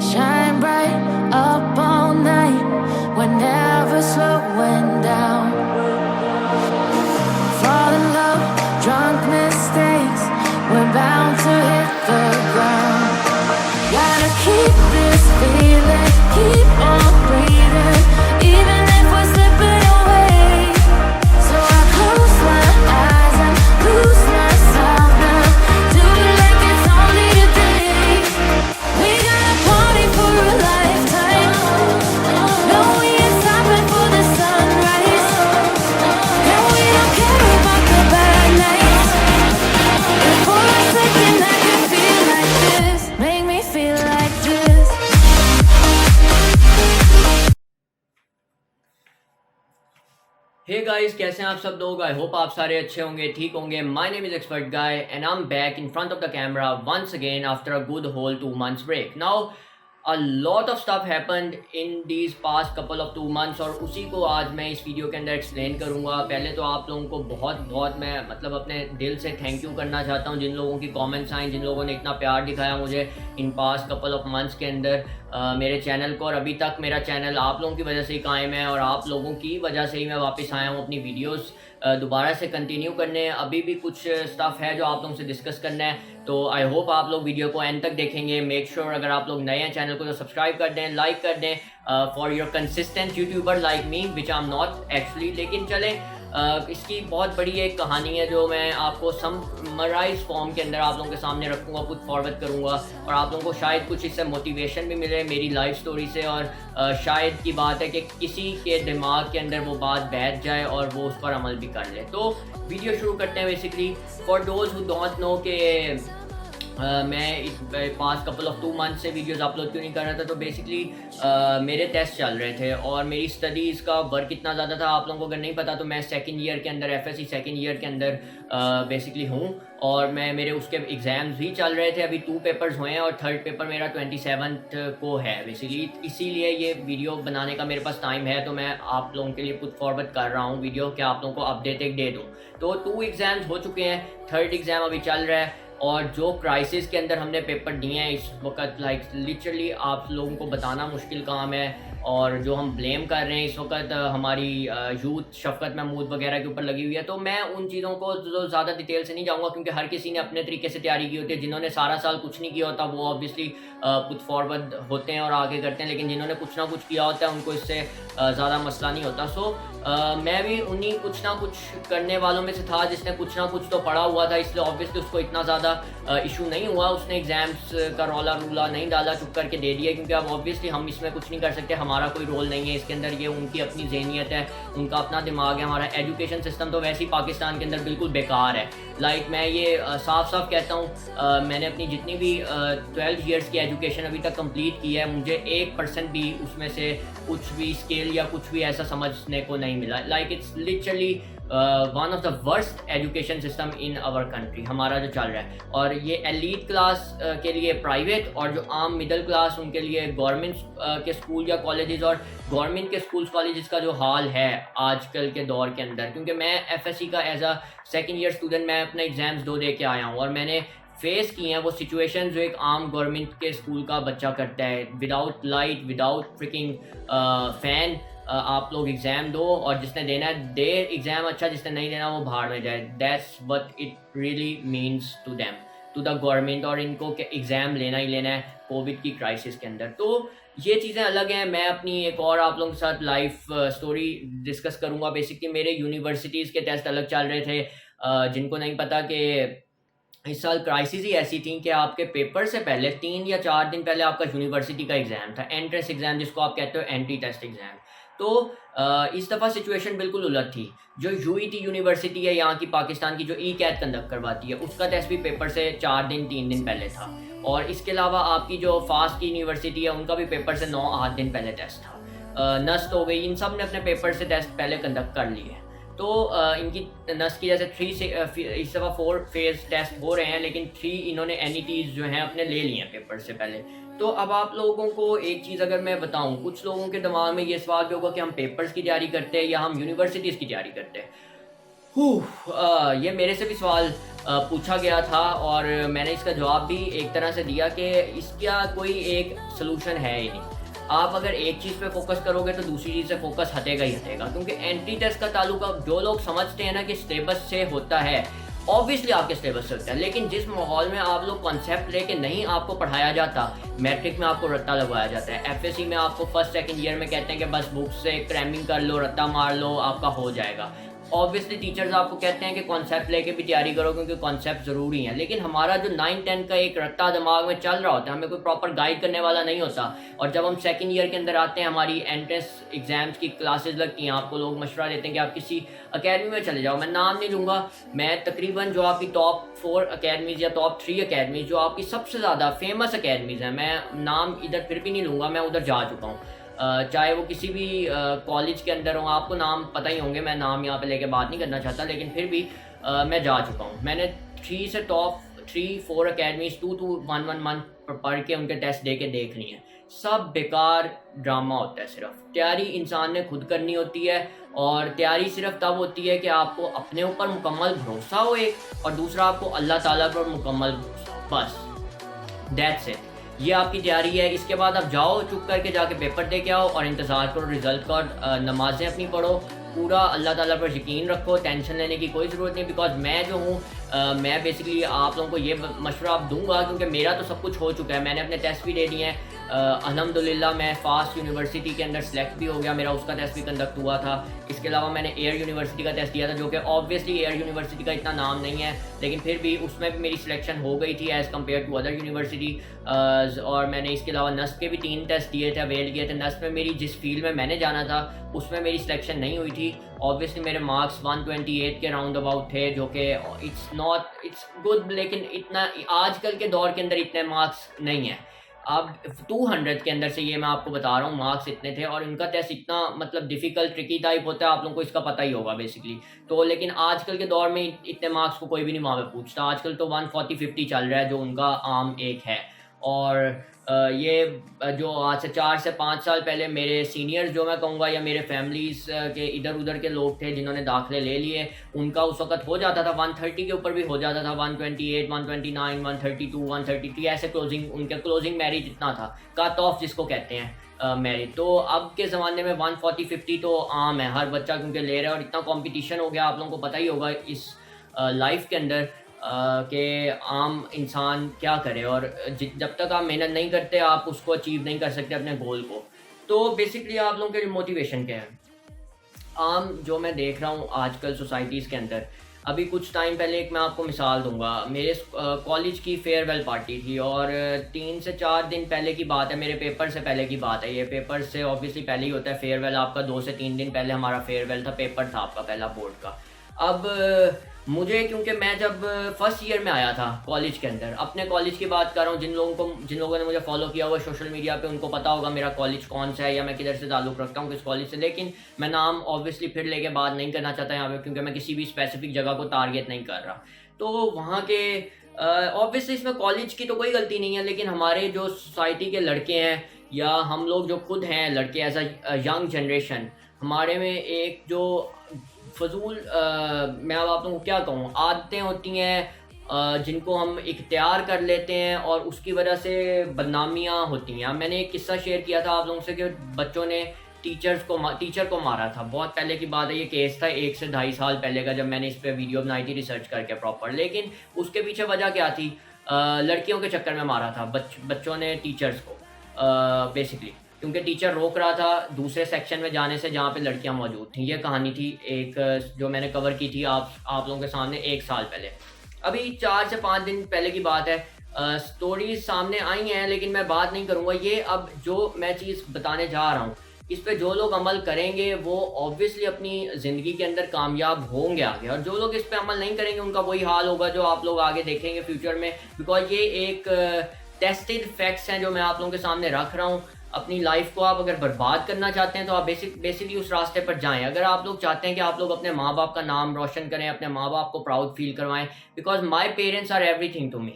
Shine bright up all night. We're never slowing down. Fall in love, drunk mistakes. We're bound to hit the ground. Gotta keep this feeling, keep on breathing, even if we're slipping away. So I close my eyes and lose myself now. Do it like it's only today. We got a party for a lifetime. No, we ain't stopping for the sunrise. And we don't care about the bad nights. If for a second I can feel like this, make me feel like this. Hey guys, कैसे हैं आप सब लोग। I hope आप सारे अच्छे होंगे, ठीक होंगे। My name is expert guy and I am back in front of the camera once again after a good whole 2 months break. Now a lot of stuff happened in these past couple of 2 months और उसी को आज मैं इस video के अंदर explain करूंगा। पहले तो आप लोगों को बहुत बहुत मैं अपने दिल से थैंक यू करना चाहता हूं, जिन लोगों की कमेंट्स आए, जिन लोगों ने इतना प्यार दिखाया मुझे in past couple of months के अंदर मेरे चैनल को। और अभी तक मेरा चैनल आप लोगों की वजह से ही कायम है और आप लोगों की वजह से ही मैं वापस आया हूँ अपनी वीडियोस दोबारा से कंटिन्यू करने। अभी भी कुछ स्टफ़ है जो आप लोगों से डिस्कस करना है, तो आई होप आप लोग वीडियो को एंड तक देखेंगे। मेक श्योर अगर आप लोग नए हैं चैनल को तो सब्सक्राइब कर दें, लाइक कर दें for your consistent YouTuber like me which I am not actually. लेकिन चलें, इसकी बहुत बड़ी एक कहानी है जो मैं आपको समराइज फॉर्म के अंदर आप लोगों के सामने रखूँगा, पुट फॉरवर्ड करूँगा और आप लोगों को शायद कुछ इससे मोटिवेशन भी मिले मेरी लाइफ स्टोरी से। और शायद की बात है कि किसी के दिमाग के अंदर वो बात बैठ जाए और वो उस पर अमल भी कर ले। तो वीडियो शुरू करते हैं। Basically for those who don't know के मैं इस पास्ट कपल ऑफ 2 months से वीडियोस अपलोड क्यों नहीं कर रहा था, तो बेसिकली मेरे टेस्ट चल रहे थे और मेरी स्टडीज़ का वर्क इतना ज़्यादा था। आप लोगों को अगर नहीं पता तो मैं सेकंड ईयर के अंदर एफएससी सेकंड ईयर के अंदर बेसिकली हूँ और मेरे उसके एग्ज़ाम्स भी चल रहे थे। अभी 2 पेपर्स हुए हैं और थर्ड पेपर मेरा 27th को है बेसिकली। इसीलिए ये वीडियो बनाने का मेरे पास टाइम है, तो मैं आप लोगों के लिए पुट फॉरवर्ड कर रहा हूँ वीडियो कि आप लोगों को अपडेट एक दे दूँ। तो 2 एग्ज़ाम्स हो चुके हैं, थर्ड एग्ज़ाम अभी चल रहा है और जो क्राइसिस के अंदर हमने पेपर दिए हैं इस वक्त, लाइक लिटरली आप लोगों को बताना मुश्किल काम है। और जो हम ब्लेम कर रहे हैं इस वक्त हमारी यूथ शफकत महमूद वगैरह के ऊपर लगी हुई है, तो मैं उन चीज़ों को जो ज़्यादा डिटेल से नहीं जाऊँगा क्योंकि हर किसी ने अपने तरीके से तैयारी की होती है। जिन्होंने सारा साल कुछ नहीं किया होता वो ऑब्वियसली पुट फॉरवर्ड होते हैं और आगे करते हैं, लेकिन जिन्होंने कुछ ना कुछ किया होता है उनको इससे ज़्यादा मसला नहीं होता। सो मैं भी उन्हीं कुछ ना कुछ करने वालों में से था जिसने कुछ ना कुछ तो पढ़ा हुआ था, इसलिए ऑब्वियसली उसको इतना ज़्यादा इशू नहीं हुआ। उसने एग्ज़ाम्स का रौला रूला नहीं डाला, चुप करके दे दिया, क्योंकि अब ऑब्वियसली हम इसमें कुछ नहीं कर सकते, हमारा कोई रोल नहीं है इसके अंदर। ये उनकी अपनी ज़हनियत है, उनका अपना दिमाग है। हमारा एजुकेशन सिस्टम तो वैसे ही पाकिस्तान के अंदर बिल्कुल बेकार है। लाइक मैं ये साफ साफ कहता हूँ, मैंने अपनी जितनी भी 12 ईयर्स की एजुकेशन अभी तक कंप्लीट की है, मुझे 1% भी उसमें से कुछ भी स्किल या कुछ भी ऐसा समझने को नहीं मिला। Like it's literally one of the worst education system in our country हमारा जो चल रहा है। और ये एलीट क्लास के लिए प्राइवेट और जो आम मिडिल क्लास उनके लिए गवर्नमेंट के स्कूल या कॉलेजेस और गवर्नमेंट के स्कूल्स कॉलेजेस का जो हाल है आजकल के दौर के अंदर। क्योंकि मैं एफएससी का as a second year student मैं अपने एग्जाम्स 2 दे के आया हूँ और मैंने फेस की हैं वो सिचुएशन जो एक आम गवर्नमेंट के स्कूल का बच्चा करता है। Without light, without fricking fan आप लोग एग्ज़ाम दो और जिसने देना है दे एग्ज़ाम अच्छा, जिसने नहीं देना वो बाहर में जाए। That's what it really means to them, to the government. और इनको एग्ज़ाम लेना ही लेना है कोविड की क्राइसिस के अंदर। तो ये चीज़ें अलग हैं। मैं अपनी एक और आप लोगों के साथ लाइफ स्टोरी डिस्कस करूँगा। बेसिकली मेरे यूनिवर्सिटीज़ के टेस्ट अलग चल रहे थे। जिनको नहीं पता कि इस साल क्राइसिस ही ऐसी थी कि आपके पेपर से पहले 3 या 4 दिन पहले आपका यूनिवर्सिटी का एग्ज़ाम था, एंट्रेंस एग्ज़ाम जिसको आप कहते हो एंटी टेस्ट एग्ज़ाम। तो इस दफ़ा सिचुएशन बिल्कुल उलट थी। जो यूईटी यूनिवर्सिटी है यहाँ की पाकिस्तान की, जो ई कैट कंडक्ट करवाती है, उसका टेस्ट भी पेपर से 4 दिन 3 दिन पहले था। और इसके अलावा आपकी जो फास्ट की यूनिवर्सिटी है उनका भी पेपर से 9-8 दिन पहले टेस्ट था। नस्ट हो गई, इन सब ने अपने पेपर से टेस्ट पहले कंडक्ट कर लिए। तो इनकी नस की जैसे 3 से इस दफ़ा 4 फेज़ टेस्ट हो रहे हैं, लेकिन 3 इन्होंने एनईटीज़ जो हैं अपने ले लिए हैं पेपर से पहले। तो अब आप लोगों को एक चीज़ अगर मैं बताऊं, कुछ लोगों के दिमाग में ये सवाल भी होगा कि हम पेपर्स की तैयारी करते हैं या हम यूनिवर्सिटीज़ की तैयारी करते हैं। ये मेरे से भी सवाल पूछा गया था और मैंने इसका जवाब भी एक तरह से दिया कि इसका कोई एक सलूशन है ही नहीं। आप अगर एक चीज़ पे फोकस करोगे तो दूसरी चीज़ से फोकस हटेगा ही हटेगा, क्योंकि एंट्री टेस्ट का ताल्लुक अब जो लोग समझते हैं ना कि सिलेबस से होता है, ऑब्वियसली आपके सिलेबस से होता है, लेकिन जिस माहौल में आप लोग कॉन्सेप्ट लेके नहीं आपको पढ़ाया जाता, मैट्रिक में आपको रट्टा लगवाया जाता है, एफएससी में आपको फर्स्ट सेकंड ईयर में कहते हैं कि बस बुक से क्रैमिंग कर लो, रट्टा मार लो, आपका हो जाएगा। ऑब्वियसली टीचर्स आपको कहते हैं कि कॉन्सेप्ट लेके भी तैयारी करो क्योंकि कॉन्सेप्ट ज़रूरी है, लेकिन हमारा जो 9-10 का एक रट्टा दिमाग में चल रहा होता है, हमें कोई प्रॉपर गाइड करने वाला नहीं होता। और जब हम सेकंड ईयर के अंदर आते हैं, हमारी एंट्रेंस एग्जाम्स की क्लासेस लगती हैं, आपको लोग मशवरा देते हैं कि आप किसी अकेडमी में चले जाओ। मैं नाम नहीं लूँगा, मैं तकरीबन जो आपकी टॉप 4 अकेडमीज़ या टॉप 3 अकेडमीज़ जो आपकी सबसे ज़्यादा फेमस अकेडमीज़ हैं, मैं नाम इधर फिर भी नहीं लूँगा, मैं उधर जा चुका हूँ। चाहे वो किसी भी कॉलेज के अंदर हो, आपको नाम पता ही होंगे, मैं नाम यहाँ पे लेके बात नहीं करना चाहता, लेकिन फिर भी मैं जा चुका हूँ। मैंने 3 से टॉप 3-4 अकेडमीज 2-1 मंथ पढ़ के उनके टेस्ट दे के देख ली हैं। सब बेकार ड्रामा होता है, सिर्फ तैयारी इंसान ने खुद करनी होती है, और तैयारी सिर्फ तब होती है कि आपको अपने ऊपर मुकम्मल भरोसा हो एक, और दूसरा आपको अल्लाह ताला पर मुकम्मल भरोसा, बस दैट्स इट। ये आपकी तैयारी है। इसके बाद आप जाओ, चुप करके जाके पेपर दे के आओ और इंतज़ार करो रिज़ल्ट का, और नमाज़ें अपनी पढ़ो, पूरा अल्लाह ताला पर यकीन रखो, टेंशन लेने की कोई ज़रूरत नहीं। बिकॉज मैं जो हूँ मैं बेसिकली आप लोगों को ये मशवरा दूंगा, क्योंकि मेरा तो सब कुछ हो चुका है, मैंने अपने टेस्ट भी दे दिए हैं। अल्हम्दुलिल्लाह मैं फास्ट यूनिवर्सिटी के अंदर सेलेक्ट भी हो गया, मेरा उसका टेस्ट भी कंडक्ट हुआ था। इसके अलावा मैंने एयर यूनिवर्सिटी का टेस्ट दिया था, जो कि ऑब्वियसली एयर यूनिवर्सिटी का इतना नाम नहीं है, लेकिन फिर भी उसमें भी मेरी सिलेक्शन हो गई थी as compare to other university. और मैंने इसके अलावा नस्ट के भी 3 टेस्ट दिए थे, अवेल किए थे। नस्ट में मेरी जिस फील्ड में मैंने जाना था उसमें मेरी सिलेक्शन नहीं हुई थी। ऑब्वियसली मेरे मार्क्स 128 के राउंड अबाउट थे, जो कि इट्स गुड, लेकिन इतना आजकल के दौर के अंदर इतने मार्क्स नहीं है। अब 200 के अंदर से ये मैं आपको बता रहा हूँ मार्क्स इतने थे, और इनका टेस्ट इतना मतलब डिफ़िकल्ट ट्रिकी टाइप होता है, आप लोगों को इसका पता ही होगा बेसिकली। तो लेकिन आजकल के दौर में इतने मार्क्स को कोई भी नहीं वहाँ पे पूछता, आजकल तो 140-50 चल रहा है जो उनका आम एक है। और ये जो आज से 4 से 5 साल पहले मेरे सीनियर्स जो मैं कहूँगा, या मेरे फैमिलीज़ के इधर उधर के लोग थे जिन्होंने दाखिले ले लिए, उनका उस वक्त हो जाता था 130 के ऊपर भी हो जाता था, 128, 129, 132, 133 ऐसे क्लोजिंग, उनका क्लोजिंग मैरिज इतना था, कट ऑफ जिसको कहते हैं मैरिज। तो अब के ज़माने में 140-50 तो आम है, हर बच्चा क्योंकि ले रहा है, और इतना कंपटीशन हो गया, आप लोगों को पता ही होगा इस लाइफ के अंदर कि आम इंसान क्या करे, और जब तक आप मेहनत नहीं करते आप उसको अचीव नहीं कर सकते अपने गोल को। तो बेसिकली आप लोगों के मोटिवेशन क्या है? आम जो मैं देख रहा हूँ आजकल सोसाइटीज़ के अंदर, अभी कुछ टाइम पहले एक मैं आपको मिसाल दूंगा, मेरे कॉलेज की फेयरवेल पार्टी थी, और 3 से 4 दिन पहले की बात है, मेरे पेपर से पहले की बात है। ये पेपर से ऑब्वियसली पहले ही होता है फेयरवेल आपका, 2 से 3 दिन पहले हमारा फेयरवेल था, पेपर था आपका पहला बोर्ड का। अब मुझे, क्योंकि मैं जब फर्स्ट ईयर में आया था कॉलेज के अंदर, अपने कॉलेज की बात कर रहा हूँ, जिन लोगों ने मुझे फॉलो किया हुआ सोशल मीडिया पे उनको पता होगा मेरा कॉलेज कौन सा है, या मैं किधर से ताल्लुक़ रखता हूँ, किस कॉलेज से। लेकिन मैं नाम ऑब्वियसली फिर लेके बात नहीं करना चाहता यहाँ पे, क्योंकि मैं किसी भी स्पेसिफिक जगह को टारगेट नहीं कर रहा। तो वहाँ के ऑब्वियसली इसमें कॉलेज की तो कोई गलती नहीं है, लेकिन हमारे जो सोसाइटी के लड़के हैं, या हम लोग जो खुद हैं लड़के एज अ यंग जनरेशन, हमारे में एक जो फजूल मैं अब आप लोगों को क्या कहूँ, आदतें होती हैं जिनको हम इख्तियार कर लेते हैं, और उसकी वजह से बदनामियाँ होती हैं। मैंने एक किस्सा शेयर किया था आप लोगों से कि बच्चों ने टीचर को मारा था, बहुत पहले की बात है, ये केस था 1 से 2.5 साल पहले का, जब मैंने इस पर वीडियो बनाई थी रिसर्च करके प्रॉपर। लेकिन उसके पीछे वजह क्या थी? लड़कियों के चक्कर में मारा था बच्चों ने टीचर्स को, बेसिकली क्योंकि टीचर रोक रहा था दूसरे सेक्शन में जाने से जहाँ पे लड़कियाँ मौजूद थीं। ये कहानी थी एक जो मैंने कवर की थी आप लोगों के सामने 1 साल पहले। अभी 4 से 5 दिन पहले की बात है, स्टोरीज सामने आई हैं, लेकिन मैं बात नहीं करूँगा। ये अब जो मैं चीज़ बताने जा रहा हूँ, इस पे जो लोग अमल करेंगे वो ऑब्वियसली अपनी ज़िंदगी के अंदर कामयाब होंगे आगे, और जो लोग इस पे अमल नहीं करेंगे उनका वही हाल होगा जो आप लोग आगे देखेंगे फ्यूचर में। बिकॉज ये एक टेस्टेड फैक्ट्स हैं जो मैं आप लोगों के सामने रख रहा हूँ। अपनी लाइफ को आप अगर बर्बाद करना चाहते हैं तो आप बेसिकली उस रास्ते पर जाएं। अगर आप लोग चाहते हैं कि आप लोग अपने माँ बाप का नाम रोशन करें, अपने माँ बाप को प्राउड फील करवाएं, because my parents are everything to me.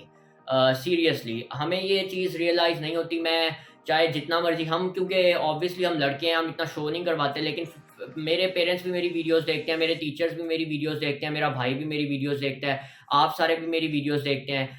Seriously हमें ये चीज़ रियलाइज़ नहीं होती। मैं चाहे जितना मर्जी हम, क्योंकि ऑब्वियसली हम लड़के हैं, हम इतना शो नहीं करवाते, लेकिन मेरे पेरेंट्स भी मेरी वीडियोस देखते हैं, मेरे टीचर्स भी मेरी वीडियोस देखते हैं, मेरा भाई भी मेरी वीडियोस देखता है, आप सारे भी मेरी वीडियोस देखते हैं।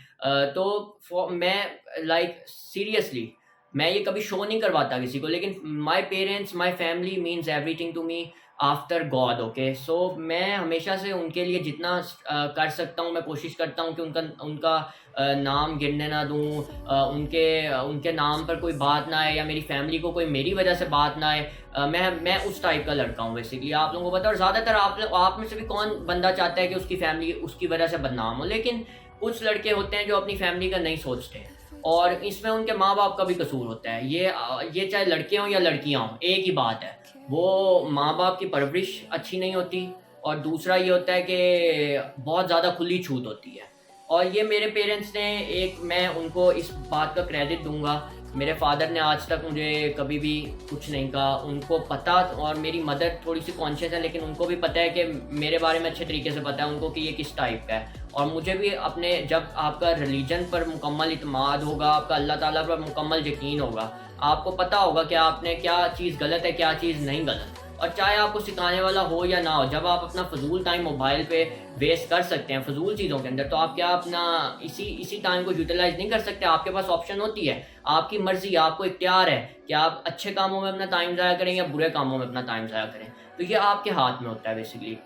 मैं लाइक सीरियसली मैं ये कभी शो नहीं करवाता किसी को, लेकिन my parents, my family means everything to me after God. Okay, so मैं हमेशा से उनके लिए जितना कर सकता हूँ मैं कोशिश करता हूँ कि उनका उनका नाम गिरने ना दूँ, उनके नाम पर कोई बात ना आए, या मेरी फैमिली को कोई मेरी वजह से बात ना आए। मैं उस टाइप का लड़का हूँ बेसिकली, आप लोगों को पता है। और ज़्यादातर आप में से भी कौन बंदा चाहता है कि उसकी फैमिली उसकी वजह से बदनाम हो, लेकिन कुछ लड़के होते हैं जो अपनी फैमिली का नहीं सोचते हैं, और इसमें उनके माँ बाप का भी कसूर होता है। ये चाहे लड़के हों या लड़कियां हों, एक ही बात है, वो माँ बाप की परवरिश अच्छी नहीं होती, और दूसरा ये होता है कि बहुत ज़्यादा खुली छूट होती है। और ये मेरे पेरेंट्स ने, मैं उनको इस बात का क्रेडिट दूंगा, मेरे फादर ने आज तक मुझे कभी भी कुछ नहीं कहा, उनको पता। और मेरी मदर थोड़ी सी कॉन्शियस है, लेकिन उनको भी पता है कि मेरे बारे में अच्छे तरीके से पता है उनको कि ये किस टाइप का है। और मुझे भी अपने, जब आपका रिलीजन पर मुकम्मल इत्माद होगा, आपका अल्लाह ताला पर मुकम्मल यकीन होगा, आपको पता होगा कि आपने क्या चीज़ गलत है, क्या चीज़ नहीं गलत। और चाहे आपको सिखाने वाला हो या ना हो, जब आप अपना फजूल टाइम मोबाइल पे वेस्ट कर सकते हैं फजूल चीज़ों के अंदर, तो आप क्या अपना इसी टाइम को यूटिलाइज नहीं कर सकते? आपके पास ऑप्शन होती है, आपकी मर्जी, आपको इख्तियार है कि आप अच्छे कामों में अपना टाइम ज़ाया करें या बुरे कामों में अपना टाइम ज़ाया करें। तो ये आपके हाथ में होता है बेसिकली।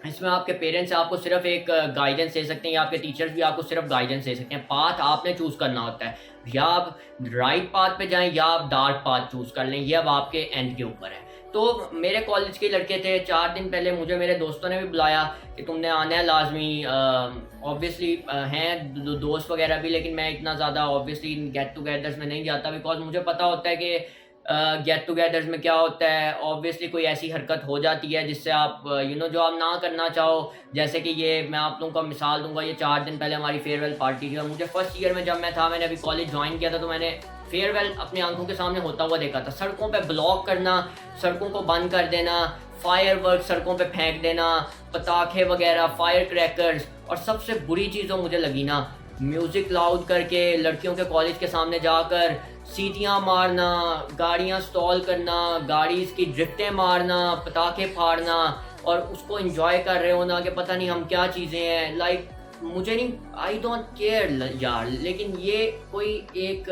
इसमें आपके पेरेंट्स आपको सिर्फ एक गाइडेंस दे सकते हैं, या आपके टीचर्स भी आपको सिर्फ गाइडेंस दे सकते हैं। पाथ आपने चूज़ करना होता है, या आप राइट पाथ पे जाएं या आप डार्क पाथ चूज़ कर लें, ये अब आपके एंड के ऊपर है। तो मेरे कॉलेज के लड़के थे, 4 दिन पहले मुझे मेरे दोस्तों ने भी बुलाया कि तुमने आना है लाजमी। ऑब्वियसली हैं दोस्त वगैरह भी, लेकिन मैं इतना ज़्यादा ऑब्वियसली गेट टुगेदर्स में नहीं जाता, बिकॉज मुझे पता होता है कि गेट टुगेदर्स में क्या होता है। ऑब्वियसली कोई ऐसी हरकत हो जाती है जिससे आप जो आप ना करना चाहो, जैसे कि ये मैं आप लोगों को मिसाल दूंगा। ये 4 दिन पहले हमारी फेयरवेल पार्टी थी, और मुझे फर्स्ट ईयर में जब मैं था, मैंने अभी कॉलेज ज्वाइन किया था, तो मैंने फेयरवेल अपनी आंखों के सामने होता हुआ देखा था। सड़कों पे ब्लॉक करना, सड़कों को बंद कर देना, फायरवर्क सड़कों पे फेंक देना, पटाखे वगैरह, फायर क्रैकर्स, और सबसे बुरी चीज़ जो मुझे लगी ना, म्यूज़िक लाउड करके लड़कियों के कॉलेज के सामने जाकर सीटियाँ मारना, गाड़ियाँ स्टॉल करना, गाड़ी की ड्रिफ्टें मारना, पटाखे फाड़ना, और उसको एंजॉय कर रहे होना कि पता नहीं हम क्या चीज़ें हैं। लाइक मुझे नहीं, आई डोंट केयर यार, लेकिन ये कोई एक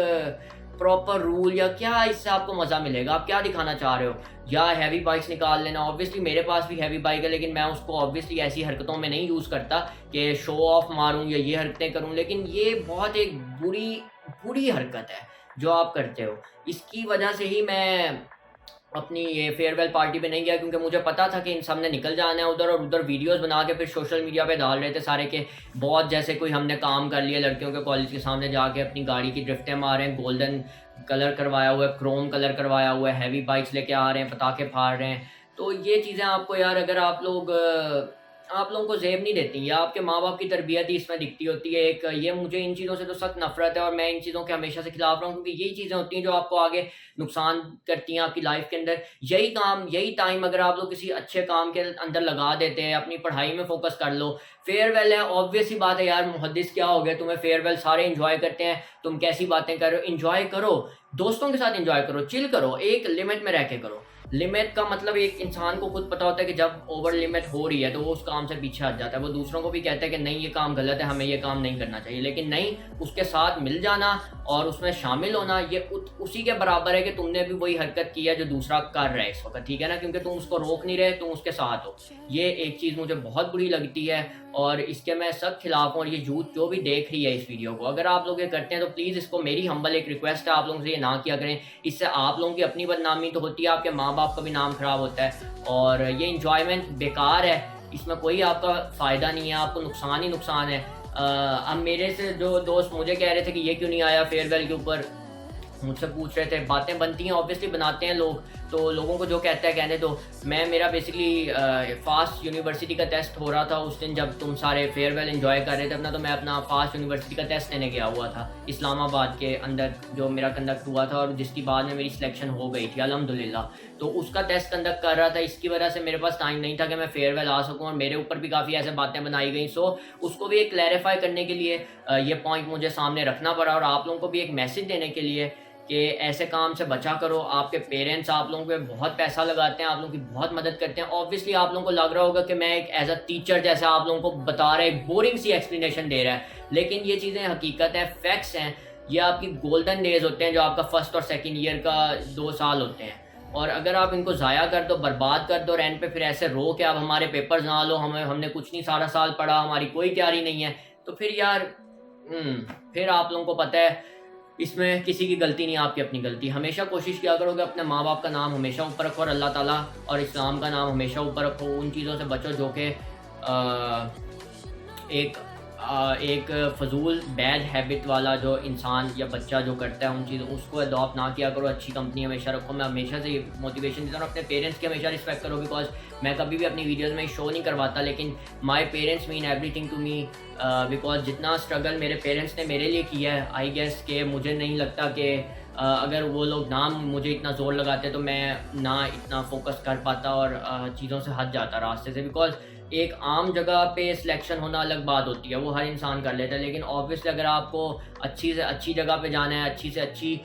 प्रॉपर रूल या क्या, इससे आपको मज़ा मिलेगा? आप क्या दिखाना चाह रहे हो? या हैवी बाइक्स निकाल लेना। ऑब्वियसली मेरे पास भी हैवी बाइक है, लेकिन मैं उसको ऑब्वियसली ऐसी हरकतों में नहीं यूज़ करता कि शो ऑफ मारूं या ये हरकतें करूं, लेकिन ये बहुत एक बुरी हरकत है जो आप करते हो। इसकी वजह से ही मैं अपनी ये फेयरवेल पार्टी पे नहीं गया, क्योंकि मुझे पता था कि इन सब ने निकल जाना है उधर, और उधर वीडियोस बना के फिर सोशल मीडिया पे डाल रहे थे सारे के बहुत, जैसे कोई हमने काम कर लिया, लड़कियों के कॉलेज के सामने जाके अपनी गाड़ी की ड्रिफ्टें मारे हैं, गोल्डन कलर करवाया हुआ है, क्रोम कलर करवाया हुआ है, हैवी बाइक्स लेके आ रहे हैं, पटाखे फाड़ रहे हैं। तो ये चीज़ें आपको यार, अगर आप लोगों को जेब नहीं देती, या आपके माँ बाप की तरबियत ही इसमें दिखती होती है। एक ये, मुझे इन चीज़ों से तो सख्त नफरत है, और मैं इन चीज़ों के हमेशा से खिलाफ रहा हूँ, क्योंकि यही चीज़ें होती हैं जो आपको आगे नुकसान करती हैं आपकी लाइफ के अंदर। यही टाइम अगर आप लोग किसी अच्छे काम के अंदर लगा देते हैं, अपनी पढ़ाई में फोकस कर लो। फेयरवेल है, ऑब्वियस ही बात है यार, मुहद्दिस क्या हो गया तुम्हें, फेयरवेल सारे इंजॉय करते हैं, तुम कैसी बातें कर रहे हो? इंजॉय करो, दोस्तों के साथ इंजॉय करो, चिल करो, एक लिमिट में रह के करो। लिमिट का मतलब एक इंसान को खुद पता होता है कि जब ओवर लिमिट हो रही है तो वो उस काम से पीछे हट जाता है। वो दूसरों को भी कहता है कि नहीं ये काम गलत है, हमें ये काम नहीं करना चाहिए, लेकिन नहीं, उसके साथ मिल जाना और उसमें शामिल होना ये उसी के बराबर है कि तुमने भी वही हरकत की है जो दूसरा कर रहा है इस वक्त, ठीक है ना? क्योंकि तुम उसको रोक नहीं रहे, तुम उसके साथ हो। ये एक चीज़ मुझे बहुत बुरी लगती है और इसके मैं सख्त खिलाफ हूँ। और ये झूठ जो भी देख रही है इस वीडियो को, अगर आप लोग ये करते हैं तो प्लीज़ इसको, मेरी हम्बल एक रिक्वेस्ट है, आप लोगों से ये ना किया करें। इससे आप लोगों की अपनी बदनामी तो होती है, आपके माँ बाप का भी नाम खराब होता है, और ये इंजॉयमेंट बेकार है, इसमें कोई आपका फ़ायदा नहीं है, आपको नुकसान ही नुकसान है। अब मेरे से जो दोस्त मुझे कह रहे थे कि ये क्यों नहीं आया फेयरवेल के ऊपर, मुझसे पूछ रहे थे, बातें बनती हैं, ऑब्वियसली बनाते हैं लोग, तो लोगों को जो कहता है कहने दो। मेरा बेसिकली फास्ट यूनिवर्सिटी का टेस्ट हो रहा था उस दिन, जब तुम सारे फेयरवेल एंजॉय कर रहे थे अपना, तो मैं अपना फास्ट यूनिवर्सिटी का टेस्ट देने गया हुआ था इस्लामाबाद के अंदर, जो मेरा कंडक्ट हुआ था और जिसकी बाद में मेरी सिलेक्शन हो गई थी अल्हम्दुलिल्लाह। तो उसका टेस्ट कंडक्ट कर रहा था, इसकी वजह से मेरे पास टाइम नहीं था कि मैं फेयरवेल आ सकूँ, और मेरे ऊपर भी काफ़ी ऐसे बातें बनाई गई। सो उसको भी एक क्लैरिफाई करने के लिए ये पॉइंट मुझे सामने रखना पड़ा, और आप लोगों को भी एक मैसेज देने के लिए कि ऐसे काम से बचा करो। आपके पेरेंट्स आप लोगों पे बहुत पैसा लगाते हैं, आप लोगों की बहुत मदद करते हैं। ऑब्वियसली आप लोगों को लग रहा होगा कि मैं एक एज अ टीचर जैसा आप लोगों को बता रहा है, एक बोरिंग सी एक्सप्लेनेशन दे रहा है, लेकिन ये चीज़ें हकीकत है, फैक्ट्स हैं। ये आपकी गोल्डन डेज होते हैं जो आपका फर्स्ट और सेकेंड ईयर का 2 साल होते हैं, और अगर आप इनको ज़ाया कर दो, बर्बाद कर दो और एंड पे फिर ऐसे रो के आप हमारे पेपर्स ना लो, हमने कुछ नहीं सारा साल पढ़ा, हमारी कोई तैयारी नहीं है, तो फिर यार फिर आप लोगों को पता है इसमें किसी की गलती नहीं, आपकी अपनी गलती। हमेशा कोशिश किया करोगे अपने माँ बाप का नाम हमेशा ऊपर रखो और अल्लाह ताला और इस्लाम का नाम हमेशा ऊपर रखो। उन चीज़ों से बचो जो कि एक फ़जूल बैड हैबिट वाला जो इंसान या बच्चा जो करता है, उन चीज़ों उसको अडॉप्ट ना किया करो। अच्छी कंपनी हमेशा रखो। मैं हमेशा से ये मोटिवेशन देता हूँ, अपने पेरेंट्स की हमेशा रिस्पेक्ट करो, बिकॉज मैं कभी भी अपनी वीडियोज़ में शो नहीं करवाता, लेकिन my parents mean everything to me, because जितना स्ट्रगल मेरे पेरेंट्स ने मेरे लिए किया है, आई गेस कि मुझे नहीं लगता कि अगर वो लोग ना मुझे इतना ज़ोर लगाते तो मैं ना इतना फोकस कर पाता और चीज़ों से हट जाता रास्ते से। बिकॉज एक आम जगह पे सिलेक्शन होना अलग बात होती है, वो हर इंसान कर लेता है, लेकिन ऑब्वियसली अगर आपको अच्छी से अच्छी जगह पे जाना है, अच्छी से अच्छी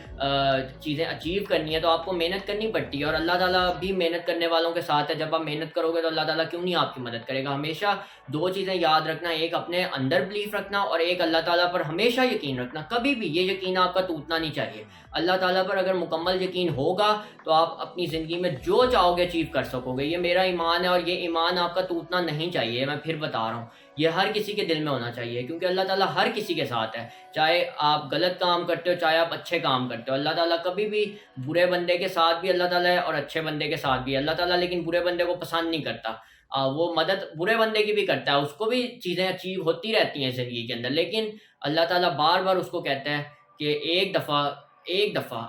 चीज़ें अचीव करनी है, तो आपको मेहनत करनी पड़ती है। और अल्लाह ताला भी मेहनत करने वालों के साथ है। जब आप मेहनत करोगे तो अल्लाह ताला क्यों नहीं आपकी मदद करेगा। हमेशा 2 चीज़ें याद रखना, एक अपने अंदर बिलीफ रखना और एक अल्लाह ताला पर हमेशा यकीन रखना। कभी भी ये यकीन आपका टूटना नहीं चाहिए। अल्लाह ताला पर अगर मुकम्मल यकीन होगा तो आप अपनी ज़िंदगी में जो चाहोगे अचीव कर सकोगे। ये मेरा ईमान है और ये ईमान आपका टूटना नहीं चाहिए। मैं फिर बता रहा हूँ, ये हर किसी के दिल में होना चाहिए, क्योंकि अल्लाह ताला हर किसी के साथ है। चाहे आप गलत काम करते हो, चाहे आप अच्छे काम करते हो, अल्लाह ताला कभी भी बुरे बंदे के साथ भी अल्लाह ताला है और अच्छे बंदे के साथ भी अल्लाह ताला, लेकिन बुरे बंदे को पसंद नहीं करता। वो मदद बुरे बंदे की भी करता है, उसको भी चीज़ें अचीव होती रहती हैं ज़िंदगी के अंदर, लेकिन अल्लाह ताला बार बार उसको कहता है कि एक दफ़ा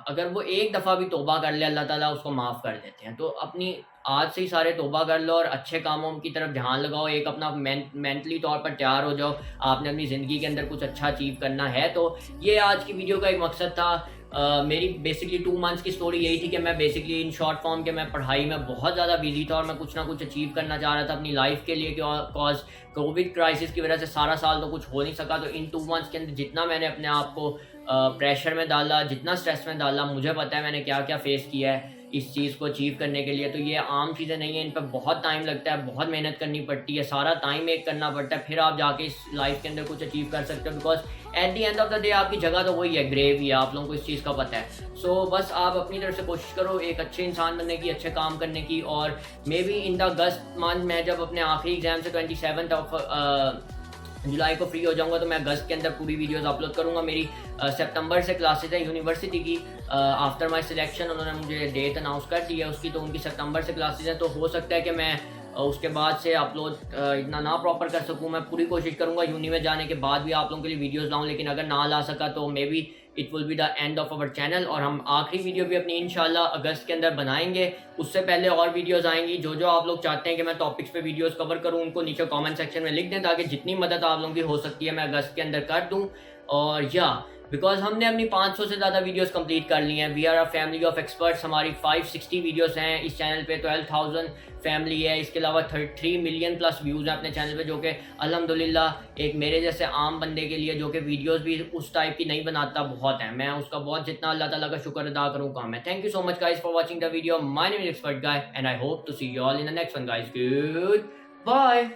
अगर वो एक दफ़ा भी तौबा कर ले, अल्लाह ताला उसको माफ़ कर देते हैं। तो अपनी आज से ही सारे तौबा कर लो और अच्छे कामों की तरफ ध्यान लगाओ। एक अपना मेंटली तौर पर तैयार हो जाओ, आपने अपनी ज़िंदगी के अंदर कुछ अच्छा अचीव करना है। तो ये आज की वीडियो का एक मकसद था। मेरी बेसिकली 2 मंथ्स की स्टोरी यही थी कि मैं बेसिकली इन शॉर्ट फॉर्म के मैं पढ़ाई में बहुत ज़्यादा बिजी था और मैं कुछ ना कुछ अचीव करना चाह रहा था अपनी लाइफ के लिए, कॉज कोविड क्राइसिस की वजह से सारा साल तो कुछ हो नहीं सका। तो इन 2 मंथ्स के अंदर जितना मैंने अपने आप को प्रेशर में डाला, जितना स्ट्रेस में डाला, मुझे पता है मैंने क्या क्या फेस किया है इस चीज़ को अचीव करने के लिए। तो ये आम चीज़ें नहीं है, इन पर बहुत टाइम लगता है, बहुत मेहनत करनी पड़ती है, सारा टाइम एक करना पड़ता है, फिर आप जाके इस लाइफ के अंदर कुछ अचीव कर सकते हो। Because at the end of the day आपकी जगह तो वही है, ग्रेव ही है, आप लोगों को इस चीज़ का पता है। सो बस आप अपनी तरफ से कोशिश करो एक अच्छे इंसान बनने की, अच्छे काम करने की। और may be in the August month मैं जब अपने आखिरी एग्जाम से 27 ऑफ जुलाई को फ्री हो जाऊंगा, तो मैं अगस्त के अंदर पूरी वीडियोस अपलोड करूंगा। मेरी सितंबर से क्लासेस है यूनिवर्सिटी की। आफ्टर माय सिलेक्शन उन्होंने मुझे डेट अनाउंस कर दी है उसकी, तो उनकी सितंबर से क्लासेस हैं। तो हो सकता है कि मैं उसके बाद से अपलोड इतना ना प्रॉपर कर सकूं। मैं पूरी कोशिश करूंगा यूनी में जाने के बाद भी आप लोगों के लिए वीडियोस लाऊं, लेकिन अगर ना ला सका तो maybe it will be the end of our channel. और हम आखिरी वीडियो भी अपनी इंशाल्लाह अगस्त के अंदर बनाएंगे। उससे पहले और वीडियोस आएंगी। जो जो आप लोग चाहते हैं कि मैं टॉपिक्स पे वीडियोस कवर करूं, उनको नीचे कमेंट सेक्शन में लिख दें, ताकि जितनी मदद आप लोगों की हो सकती है मैं अगस्त के अंदर कर दूं। और बिकॉज हमने अपनी 500 से ज़्यादा वीडियोस कंप्लीट कर ली हैं। We are a family of experts. हमारी 560 वीडियोस हैं इस चैनल पे, 12,000 फैमिली है। इसके अलावा 3 मिलियन प्लस व्यूज़ हैं अपने चैनल पे, जो कि अल्हम्दुलिल्लाह एक मेरे जैसे आम बंदे के लिए जो कि वीडियोस भी उस टाइप की नहीं बनाता बहुत है। मैं उसका बहुत जितना अल्लाह ताला का शुक्र अदा करूँ काम है। Thank you so much guys for watching the video. My name is expert guy and I hope to see you all in the next one guys. Good bye.